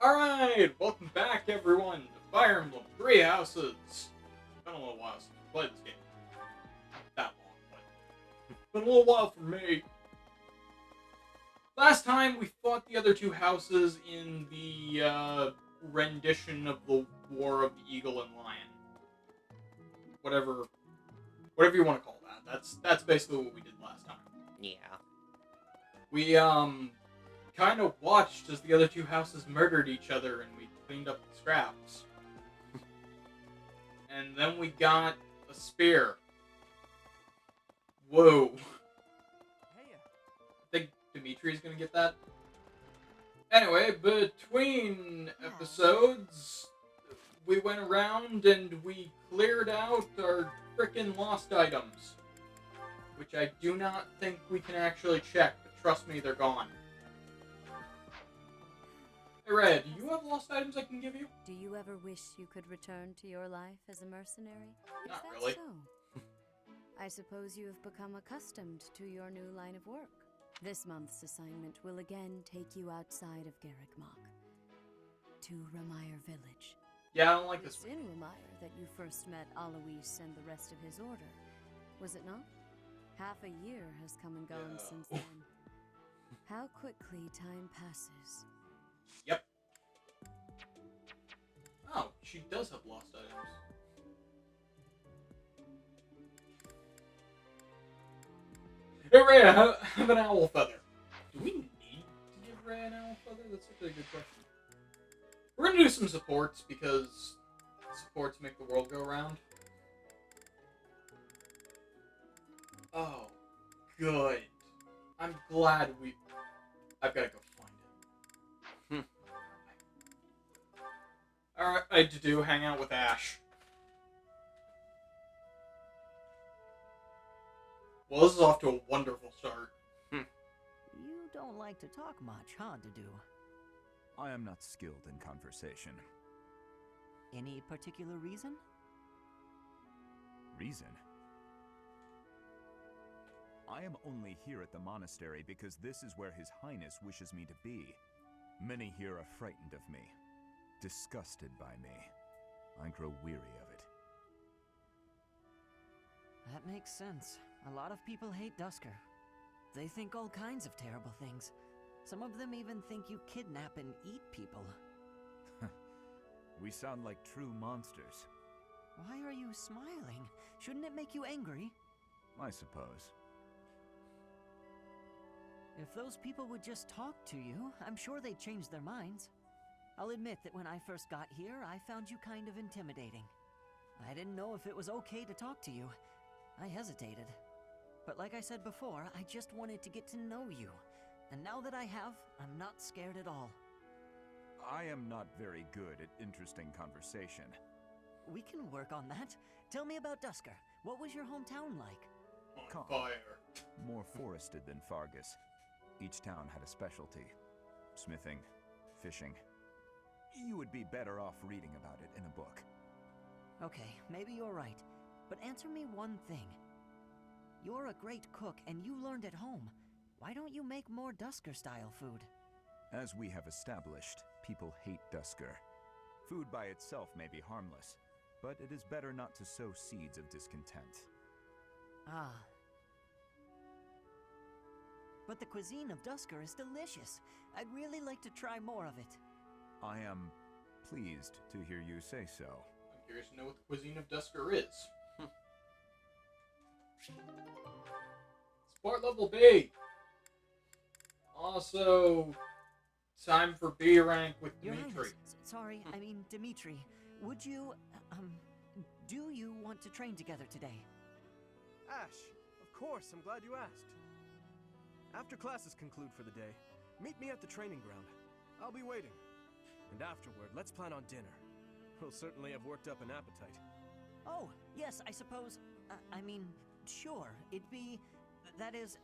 Alright, welcome back everyone to Fire Emblem Three Houses. It's been a little while since we played this game. Not that long, but it's been a little while for me. Last time we fought the other two houses in the rendition of the War of the Eagle and Lion. Whatever you want to call that. That's basically what we did last time. Yeah. We kind of watched as the other two houses murdered each other and we cleaned up the scraps. And then we got a spear. Whoa. I think Dimitri's gonna get that. Anyway, between episodes, we went around and we cleared out our frickin' lost items. Which I do not think we can actually check, but trust me, they're gone. Hey Red, do you have lost items I can give you? Do you ever wish you could return to your life as a mercenary? Not Is that really. So? I suppose you have become accustomed to your new line of work. This month's assignment will again take you outside of Garrickmach to Ramire Village. Yeah, I don't like this It's one. in Ramire that you first met Alois and the rest of his order, was it not? Half a year has come and gone since then. How quickly time passes. Yep. Oh, she does have lost items. Hey Ray, I have an owl feather. Do we need to give Ray an owl feather? That's actually a good question. We're gonna do some supports because supports make the world go round. Oh, good. I'm glad I've gotta go find it. Alright, I do hang out with Ash. Well, this is off to a wonderful start. You don't like to talk much, huh, Dedu? I am not skilled in conversation. Any particular reason? Reason? I am only here at the monastery because this is where His Highness wishes me to be. Many here are frightened of me, disgusted by me. I grow weary of it. That makes sense. A lot of people hate Dusker. They think all kinds of terrible things. Some of them even think you kidnap and eat people. We sound like true monsters. Why are you smiling? Shouldn't it make you angry? I suppose. If those people would just talk to you, I'm sure they'd change their minds. I'll admit that when I first got here, I found you kind of intimidating. I didn't know if it was okay to talk to you. I hesitated. But like I said before, I just wanted to get to know you. And now that I have, I'm not scared at all. I am not very good at interesting conversation. We can work on that. Tell me about Dusker. What was your hometown like? On fire. More forested than Fargus. Each town had a specialty. Smithing, fishing. You would be better off reading about it in a book. Okay, maybe you're right. But answer me one thing. You're a great cook and you learned at home. Why don't you make more Dusker-style food? As we have established, people hate Dusker. Food by itself may be harmless, but it is better not to sow seeds of discontent. Ah. But the cuisine of Dusker is delicious. I'd really like to try more of it. I am pleased to hear you say so. I'm curious to know what the cuisine of Dusker is. Sport level B. Also, time for B rank with Your Dimitri. Highness, sorry, I mean Dimitri. Would you, do you want to train together today? Ash, of course, I'm glad you asked. After classes conclude for the day, meet me at the training ground. I'll be waiting. And afterward, let's plan on dinner. We'll certainly have worked up an appetite. Oh, yes, I suppose, I mean, sure, that is,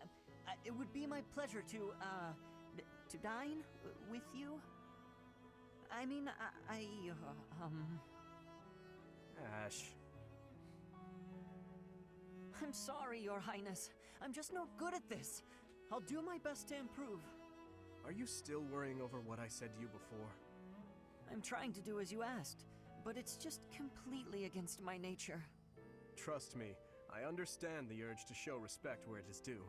it would be my pleasure to dine with you. I mean, Ash. I'm sorry, Your Highness. I'm just no good at this. I'll do my best to improve. Are you still worrying over what I said to you before? I'm trying to do as you asked, but it's just completely against my nature. Trust me, I understand the urge to show respect where it is due.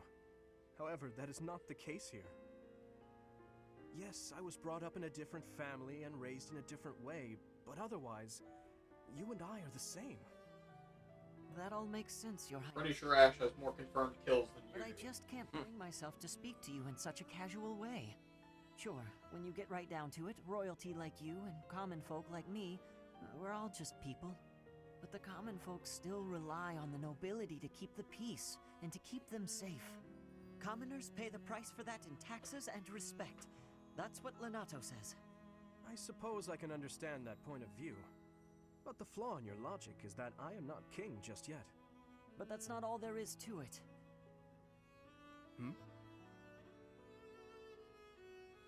However, that is not the case here. Yes, I was brought up in a different family and raised in a different way, but otherwise, you and I are the same. That all makes sense, Your Highness. Pretty sure Ash has more confirmed kills than you But I do. just can't bring myself to speak to you in such a casual way. Sure, when you get right down to it, royalty like you and common folk like me, we're all just people. But the common folk still rely on the nobility to keep the peace and to keep them safe. Commoners pay the price for that in taxes and respect. That's what Lenato says. I suppose I can understand that point of view. But the flaw in your logic is that I am not king just yet. But that's not all there is to it.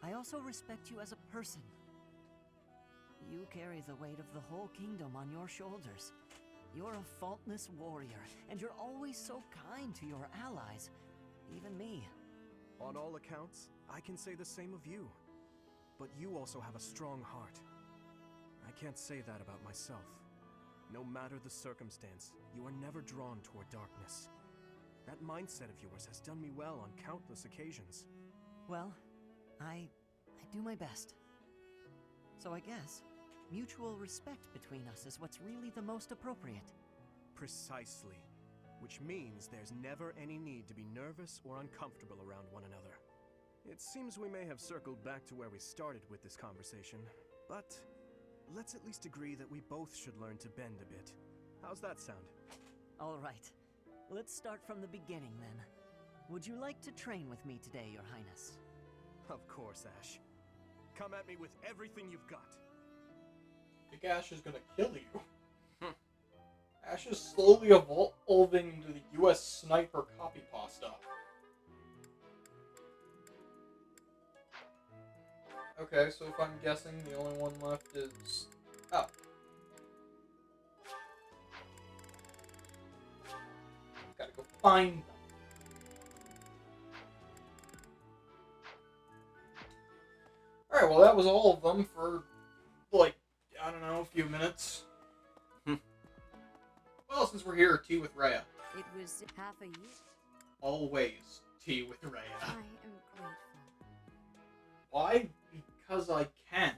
I also respect you as a person. You carry the weight of the whole kingdom on your shoulders. You're a faultless warrior, and you're always so kind to your allies, even me. On all accounts, I can say the same of you. But you also have a strong heart. I can't say that about myself. No matter the circumstance, you are never drawn toward darkness. That mindset of yours has done me well on countless occasions. Well, I do my best. So I guess mutual respect between us is what's really the most appropriate. Precisely. Which means there's never any need to be nervous or uncomfortable around one another. It seems we may have circled back to where we started with this conversation, but let's at least agree that we both should learn to bend a bit. How's that sound? All right. Let's start from the beginning then. Would you like to train with me today, Your Highness? Of course, Ash. Come at me with everything you've got. I think Ash is gonna kill you. Ash is slowly evolving into the US sniper copy pasta. Okay, so if I'm guessing, the only one left is... Oh. Gotta go find them. Alright, well that was all of them for, like, I don't know, a few minutes. Well, since we're here, tea with Rhea. It was half a year. Always tea with Rhea. I am grateful. Why? Because I can.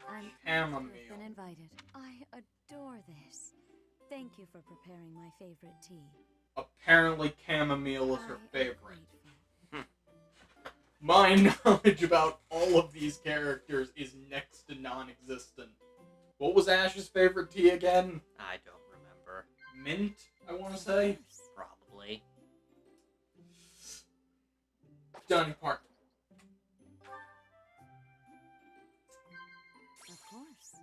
I'm Chamomile. thrilled to have been invited. I adore this. Thank you for preparing my favorite tea. Apparently chamomile is her I am favorite. grateful. My knowledge about all of these characters is next to non-existent. What was Ash's favorite tea again? I don't remember. Mint, I want to say? Probably. Johnny Park. Of course.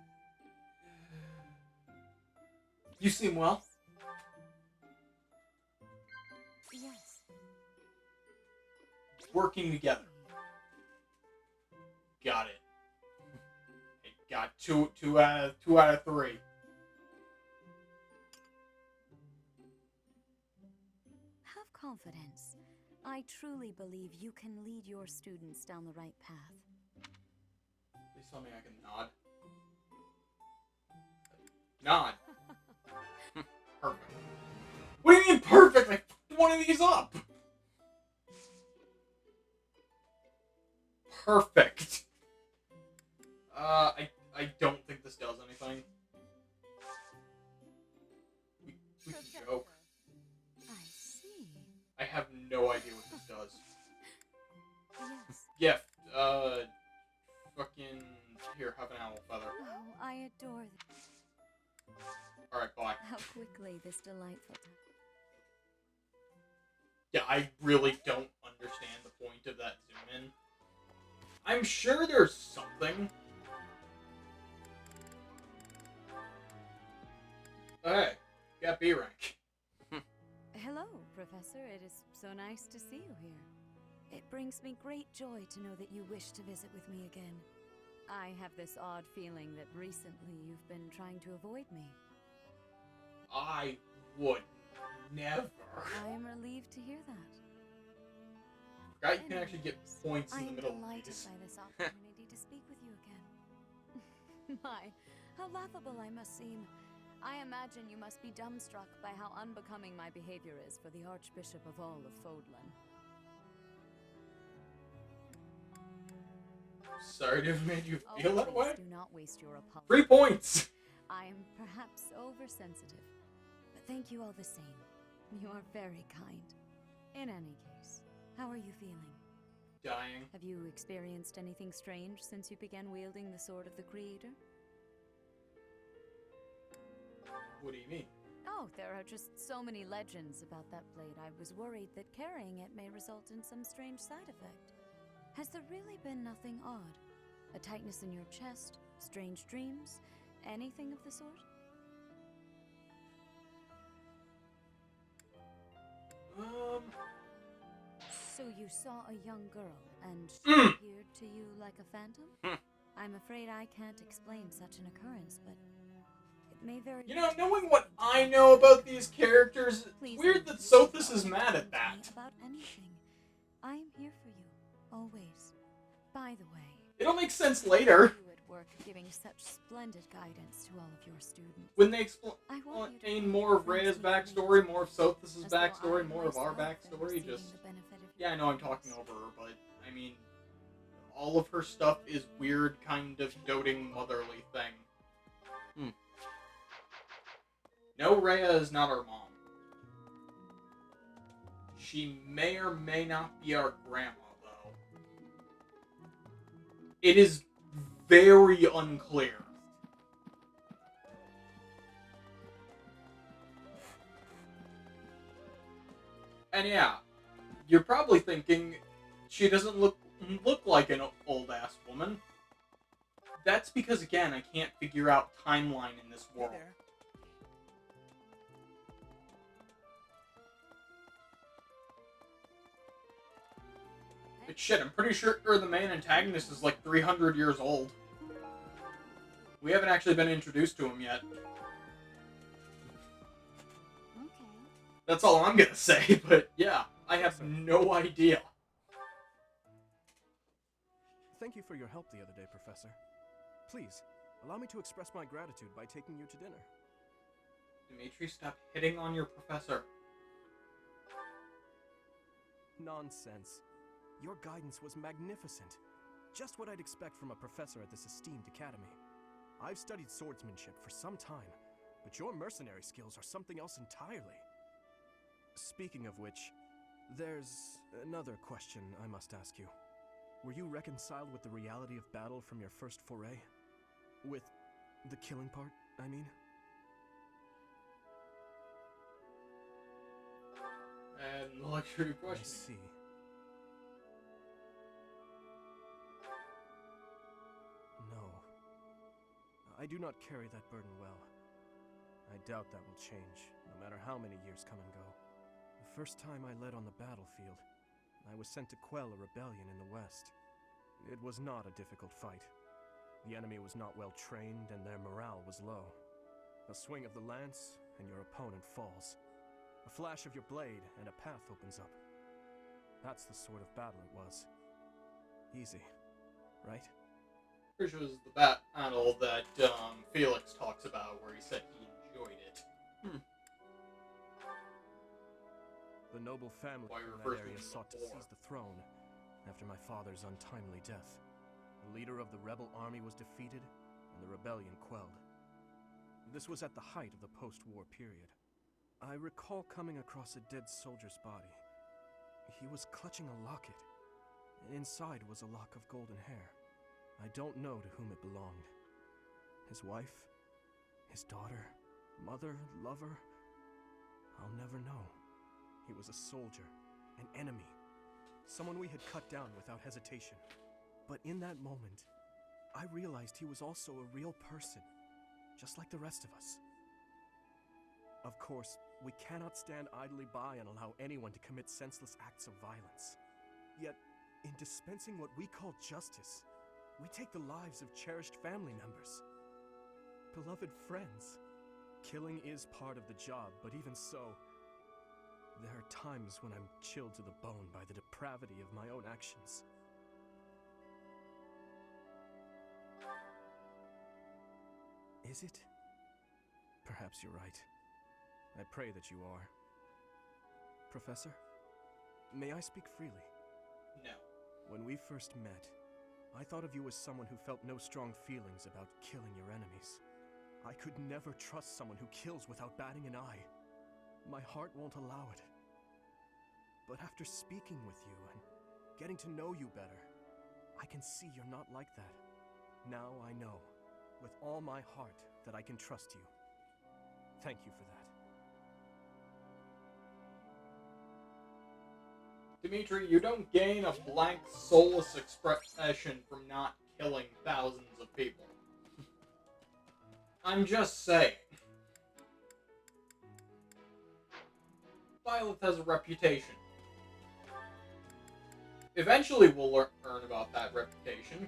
You seem well. Yes. Working together. Got it. It got two out of 3. Have confidence. I truly believe you can lead your students down the right path. Please tell me I can nod. Nod. Perfect. What do you mean perfect? I fucked one of these up. Perfect. I don't think this does anything. We can joke. I see. I have no idea what this does. Yes. Gift. Fucking. Here, have an owl feather. Oh, I adore this. Alright, bye. How quickly this delightful time. Yeah, I really don't understand the point of that zoom in. I'm sure there's something. Hey, got B rank. Hello, Professor. It is so nice to see you here. It brings me great joy to know that you wish to visit with me again. I have this odd feeling that recently you've been trying to avoid me. I would never. I am relieved to hear that. Forgot you can actually get Anyways, points I in the am middle of delighted these. by this opportunity to speak with you again. My, how laughable I must seem. I imagine you must be dumbstruck by how unbecoming my behavior is for the Archbishop of all of Fodlan. Sorry to have made you Oh, feel that way. please do not waste your apology. 3 points! I am perhaps oversensitive, but thank you all the same. You are very kind. In any case, how are you feeling? Dying. Have you experienced anything strange since you began wielding the Sword of the Creator? What do you mean? Oh, there are just so many legends about that blade. I was worried that carrying it may result in some strange side effect. Has there really been nothing odd? A tightness in your chest? Strange dreams? Anything of the sort? So you saw a young girl, and she appeared to you like a phantom? I'm afraid I can't explain such an occurrence, but it may very You know, knowing what I know about these characters, Please it's weird don't that hesitate Sothis to is mad come at to that. me about anything. I am here for you, always. By the way, It'll make sense later. you at work giving such splendid guidance to all of your students. When they I want you to explain call more your of friends Rhea's with me, backstory, more of Sothis' as though backstory, I more of our myself am backstory, receiving just... the benefit of Yeah, I your know I'm talking guidance. over her, but, I mean, all of her stuff is weird, kind of doting, motherly thing. No, Rhea is not our mom. She may or may not be our grandma, though. It is very unclear. And yeah, you're probably thinking she doesn't look like an old-ass woman. That's because, again, I can't figure out timeline in this world. But shit, I'm pretty sure the main antagonist is like 300 years old. We haven't actually been introduced to him yet. Okay. That's all I'm gonna say, but yeah, I have no idea. Thank you for your help the other day, Professor. Please, allow me to express my gratitude by taking you to dinner. Dimitri, stop hitting on your professor. Nonsense. Your guidance was magnificent. Just what I'd expect from a professor at this esteemed academy. I've studied swordsmanship for some time, but your mercenary skills are something else entirely. Speaking of which, there's another question I must ask you. Were you reconciled with the reality of battle from your first foray? With the killing part, I mean? And the luxury I question. see. No. I do not carry that burden well. I doubt that will change, no matter how many years come and go. The first time I led on the battlefield, I was sent to quell a rebellion in the west. It was not a difficult fight. The enemy was not well trained and their morale was low. A swing of the lance and your opponent falls. A flash of your blade and a path opens up. That's the sort of battle it was. Easy, right? Pretty sure this is the battle that Felix talks about, where he said he enjoyed it. The noble family Why from refers that to area it as sought to the war. seize the throne after my father's untimely death. The leader of the rebel army was defeated, and the rebellion quelled. This was at the height of the post-war period. I recall coming across a dead soldier's body. He was clutching a locket, and inside was a lock of golden hair. I don't know to whom it belonged. His wife? His daughter? Mother? Lover? I'll never know. He was a soldier, an enemy, someone we had cut down without hesitation. But in that moment, I realized he was also a real person, just like the rest of us. Of course, we cannot stand idly by and allow anyone to commit senseless acts of violence. Yet, in dispensing what we call justice, we take the lives of cherished family members, beloved friends. Killing is part of the job, but even so, There are times when I'm chilled to the bone by the depravity of my own actions. Is it? Perhaps you're right. I pray that you are. Professor, may I speak freely? No. When we first met, I thought of you as someone who felt no strong feelings about killing your enemies. I could never trust someone who kills without batting an eye. My heart won't allow it. But after speaking with you and getting to know you better, I can see you're not like that. Now I know, with all my heart, that I can trust you. Thank you for that. Dimitri, you don't gain a blank, soulless expression from not killing thousands of people. I'm just saying. Violet has a reputation. Eventually we'll learn about that reputation.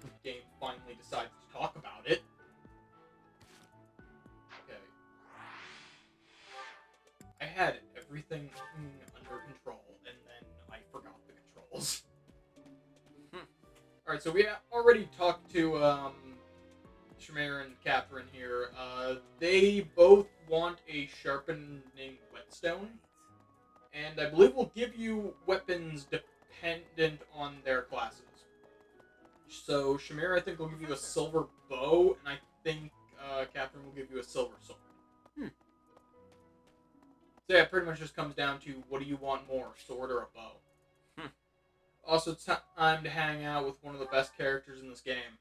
The game finally decides to talk about it. Okay. I had everything under control, and then I forgot the controls. Alright, so we already talked to Shamir and Catherine here. They both want a sharpening whetstone. And I believe we'll give you weapons dependent on their classes. So Shamir, I think, will give you a silver bow, and I think Catherine will give you a silver sword. So yeah, it pretty much just comes down to what do you want more, a sword or a bow? Also, it's time to hang out with one of the best characters in this game.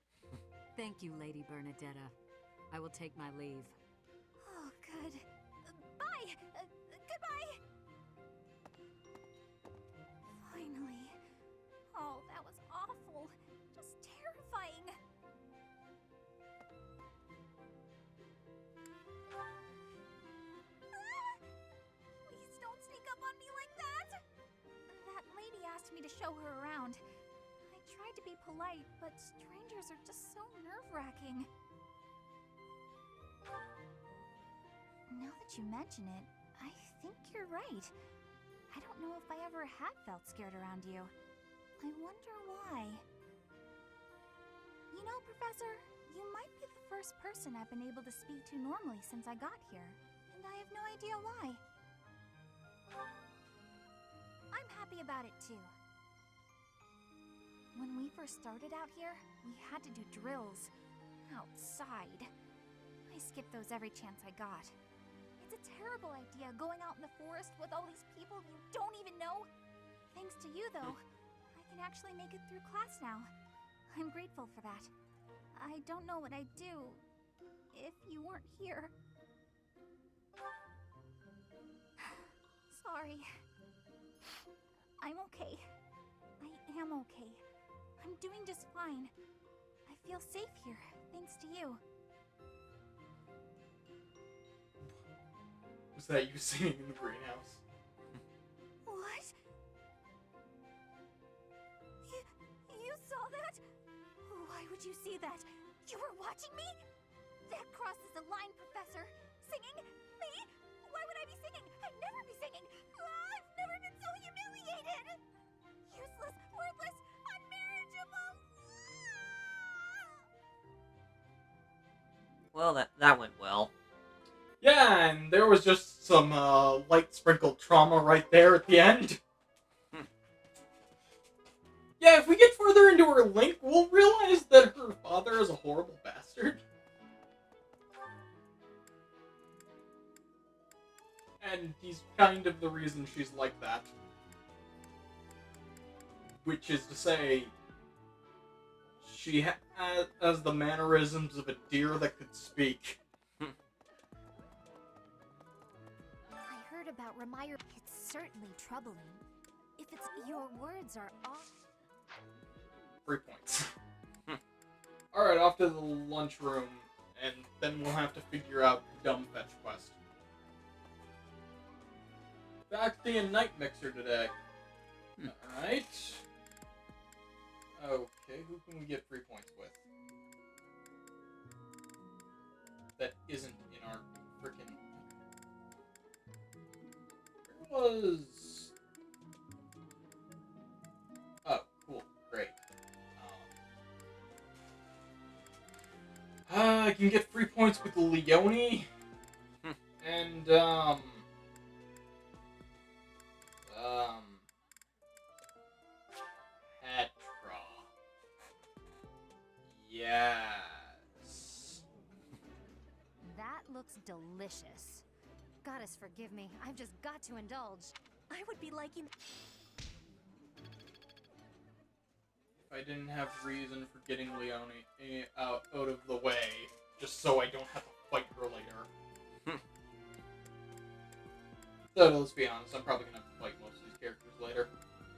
Thank you, Lady Bernadetta. I will take my leave. Oh, good. Bye! Goodbye! Finally. Oh, that was awful. Just terrifying. Ah! Please don't sneak up on me like that! That lady asked me to show her around. I tried to be polite, but strangers are just so nerve-wracking. Now that you mention it, I think you're right. I don't know if I ever had felt scared around you. I wonder why. You know, Professor, you might be the first person I've been able to speak to normally since I got here, and I have no idea why. I'm happy about it too. When we first started out here, we had to do drills outside. I skipped those every chance I got. It's a terrible idea going out in the forest with all these people you don't even know. Thanks to you, though, I can actually make it through class now. I'm grateful for that. I don't know what I'd do if you weren't here. Sorry. I'm okay. I am okay. I'm doing just fine. I feel safe here, thanks to you. Was that you singing in the greenhouse? What? You saw that? Why would you see that? You were watching me? That crosses the line, Professor. Singing? Me? Why would I be singing? I'd never be singing. I've never been so humiliated. Useless, worthless, unmarriageable. Well, that went well. Yeah, and there was just some light sprinkled trauma right there at the end. Yeah, if we get further into her link, we'll realize that her father is a horrible bastard. And he's kind of the reason she's like that. Which is to say, she has the mannerisms of a deer that could speak. I heard about Ramire. It's certainly troubling. If it's your words are off. 3 points. Alright, off to the lunchroom, and then we'll have to figure out the dumb fetch quest. Faculty and Night Mixer today. Alright. Okay, who can we get 3 points with? That isn't in our frickin'... was... Oh, cool. Great. I can get free points with Leone. And, Petra. Yes. That looks delicious. Goddess forgive me, I've just got to indulge. I would be liking... If I didn't have reason for getting Leone out of the way, just so I don't have to fight her later. So, let's be honest, I'm probably gonna have to fight most of these characters later.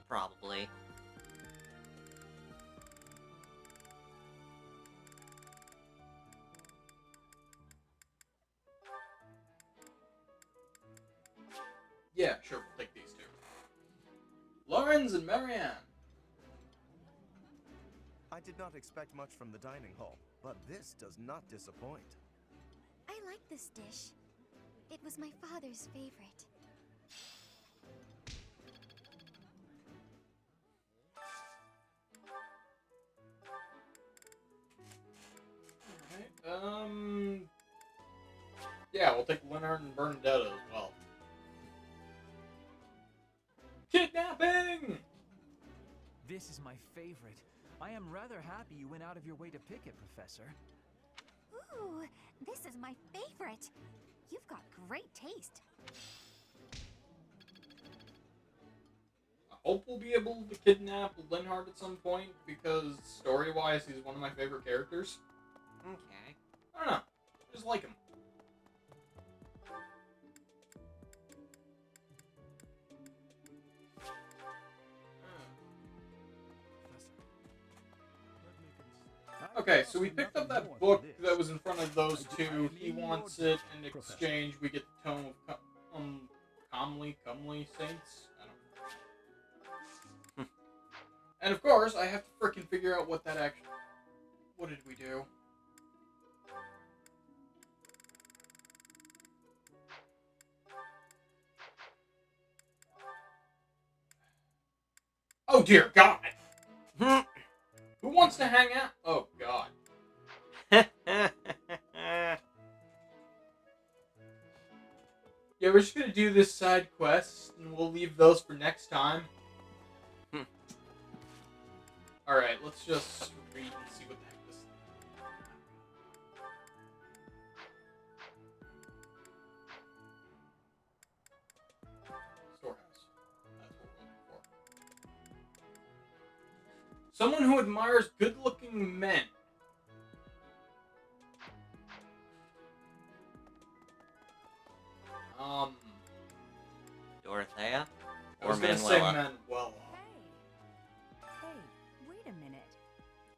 Probably. Yeah, sure, we'll take these two. Lawrence and Marianne. I did not expect much from the dining hall, but this does not disappoint. I like this dish. It was my father's favorite. Alright, yeah, we'll take Leonard and Bernadetta as well. Kidnapping! This is my favorite. I am rather happy you went out of your way to pick it, Professor. Ooh, this is my favorite. You've got great taste. I hope we'll be able to kidnap Linhart at some point, because story-wise, he's one of my favorite characters. Okay. I don't know. Just like him. Okay, so we picked up that book that was in front of those two. He wants it. In exchange, we get the Tome of Comely Saints? I don't know. And of course, I have to frickin' figure out what that actually... What did we do? Oh dear God! Who wants to hang out? Oh God. Yeah, we're just gonna do this side quest, and we'll leave those for next time. Alright, let's just read and see what the heck this is. Storehouse. That's what we're looking for. Someone who admires good-looking men. Dorothea? I Or was gonna say Manuela? Manuela. Hey, wait a minute.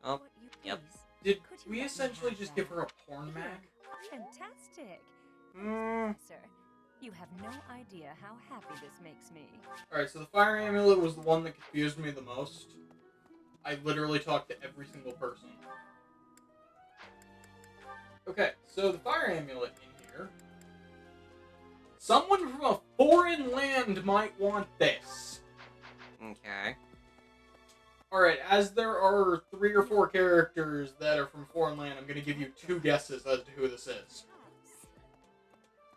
Oh, What you yep. please? Did Could you we let me essentially have just that? give her a porn mag? Fantastic. Sir, you have no idea how happy this makes me. Alright, so the fire amulet was the one that confused me the most. I literally talked to every single person. Okay, so the fire amulet in here. Someone from a foreign land might want this. Okay. Alright, as there are 3 or 4 characters that are from foreign land, I'm gonna give you 2 guesses as to who this is.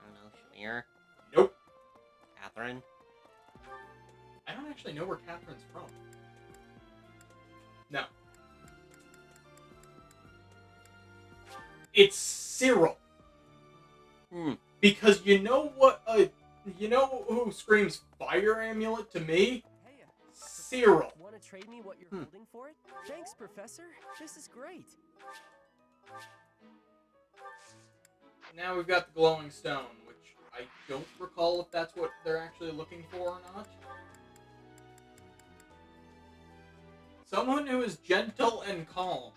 I don't know, Shamir? Nope. Catherine? I don't actually know where Catherine's from. No. It's Cyril. Because you know what? You know who screams fire amulet to me? Hey, Cyril. want to trade me what you're holding for it? Thanks, Professor. This is great. Now we've got the glowing stone, which I don't recall if that's what they're actually looking for or not. Someone who is gentle and calm.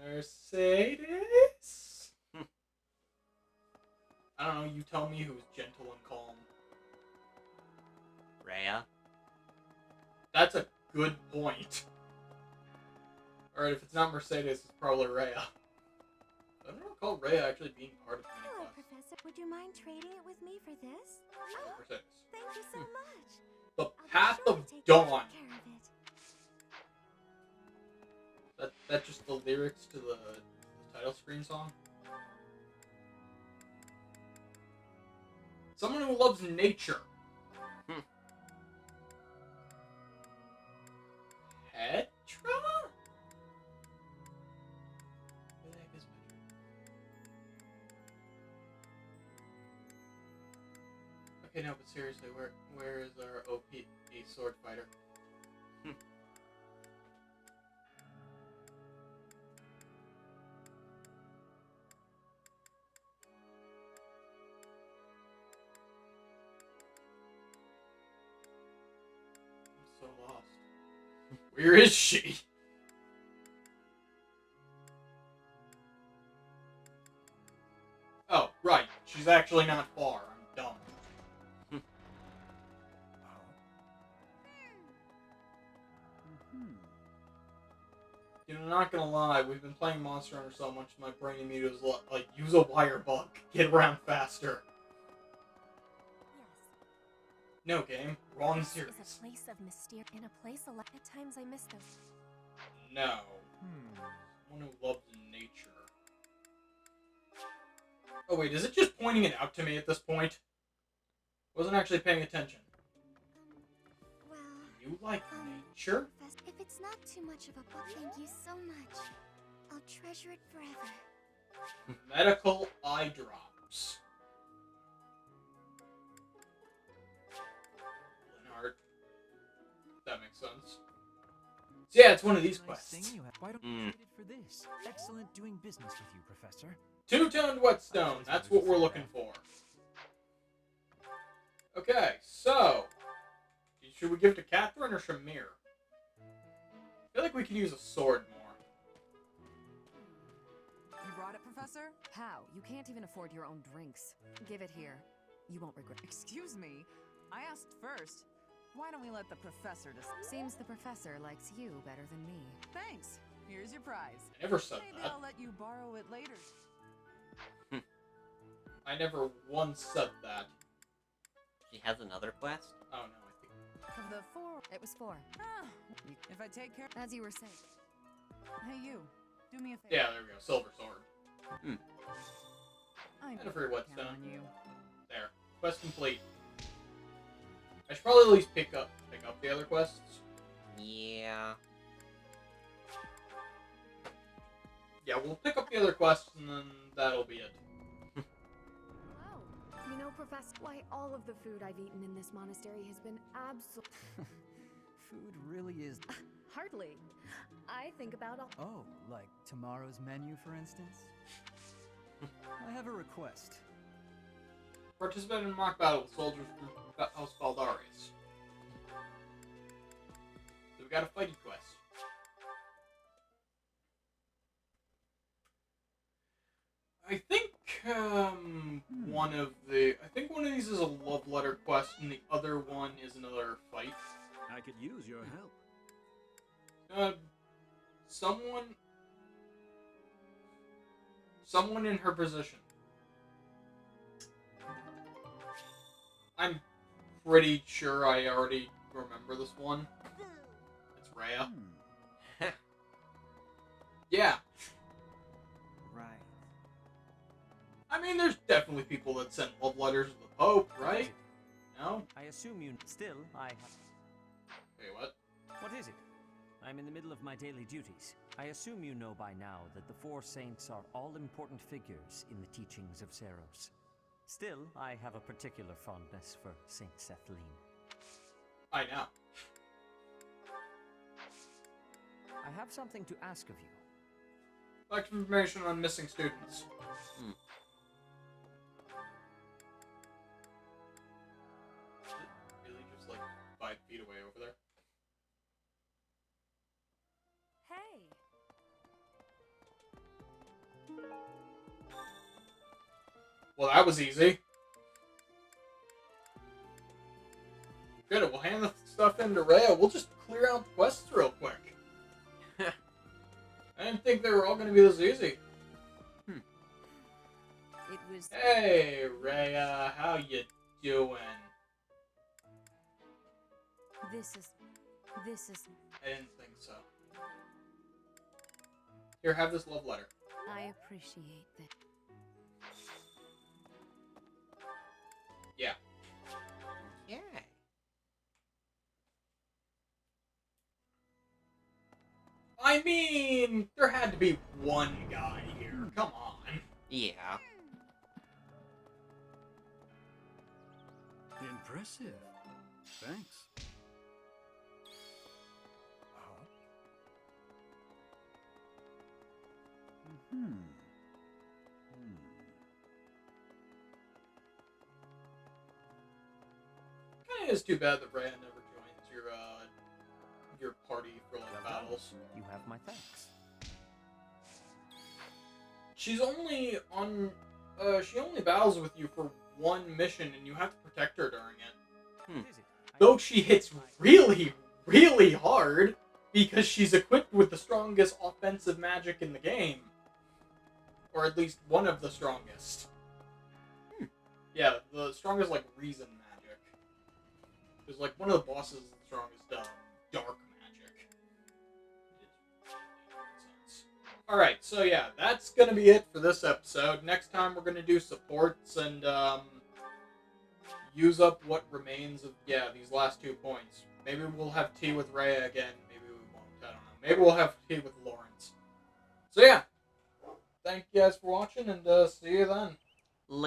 Mercedes? I don't know, you tell me who's gentle and calm. Rhea? That's a good point. Alright, if it's not Mercedes, it's probably Rhea. I don't recall Rhea actually being part of the Hello, class. Professor. Would you mind trading it with me for this? Oh, Mercedes. thank you so much. The I'll be Path sure of to take Dawn. care of it. That's just the lyrics to the title screen song. Someone who loves nature. Petra? Where the heck is Petra? Okay, no, but seriously, where is our OP sword fighter? I'm so lost. Where is she? Oh, right. She's actually not far. I'm dumb. You know, not gonna lie, we've been playing Monster Hunter so much, my brain immediately was like, use a wire bug. Get around faster. Yes. No, game. Wrong This series. is a place of mysterious. In a place a lot. At times I miss those. No. Someone who loves nature. Oh wait, is it just pointing it out to me at this point? Wasn't actually paying attention. Well, You like nature? Professor, if it's not too much of a book, thank you so much. I'll treasure it forever. Medical eye drops. Leonard. That makes sense. So yeah, it's one of these Nice quests. thing you have. Why don't you trade it for this? Excellent doing business with you, Professor. Two-toned whetstone. That's what we're looking for. Okay, so should we give it to Catherine or Shamir? I feel like we could use a sword more. You brought it, Professor? How? You can't even afford your own drinks. Give it here. You won't regret. Excuse me. I asked first. Why don't we let the professor decide? Seems the professor likes you better than me. Thanks. Here's your prize. I never said Maybe that. I'll let you borrow it later. I never once said that. She has another quest? Oh no, I think. Of the four. It was 4. Ah, if I take care. As you were saying. Hey, you. Do me a favor. Yeah, there we go. Silver sword. I And a free count whetstone. on you. There. Quest complete. I should probably at least pick up the other quests. Yeah. Yeah, we'll pick up the other quests and then that'll be it. Wow. You know, Professor, why all of the food I've eaten in this monastery has been absolute. Food really is. Hardly. I think about all. Oh, like tomorrow's menu, for instance? I have a request. Participate in a mock battle with soldiers from House Baldarius. So we got a fighty quest. I think one of these is a love letter quest, and the other one is another fight. I could use your help. Someone in her position. I'm pretty sure I already remember this one. It's Rhea. Yeah. Right. I mean, there's definitely people that send love letters to the Pope, right? No? I assume you... Still, I... Wait, what? What is it? I'm in the middle of my daily duties. I assume you know by now that the 4 saints are all important figures in the teachings of Seros. Still, I have a particular fondness for Saint Sethlene. I know. I have something to ask of you. Like information on missing students. Is it really just like 5 feet away over there? Hey. Well, that was easy. Good, we'll hand the stuff into Rhea. We'll just clear out the quests real quick. I didn't think they were all gonna be this easy. It was. Hey, Rhea, how you doing? This is. I didn't think so. Here, have this love letter. I appreciate that. Yeah. Yeah. I mean, there had to be one guy here. Come on. Yeah. Impressive. Thanks. Kinda is too bad that Rhea never joins your party for like battles. You have my thanks. She's only on. She only battles with you for one mission, and you have to protect her during it. Though she hits really, really hard because she's equipped with the strongest offensive magic in the game, or at least one of the strongest. Yeah, the strongest like reason magic. Because like one of the bosses is the strongest dark magic. Alright, so yeah, that's gonna be it for this episode. Next time we're gonna do supports and use up what remains of these last 2 points. Maybe we'll have tea with Rhea again, maybe we won't, I don't know. Maybe we'll have tea with Lawrence. So yeah. Thank you guys for watching and see you then.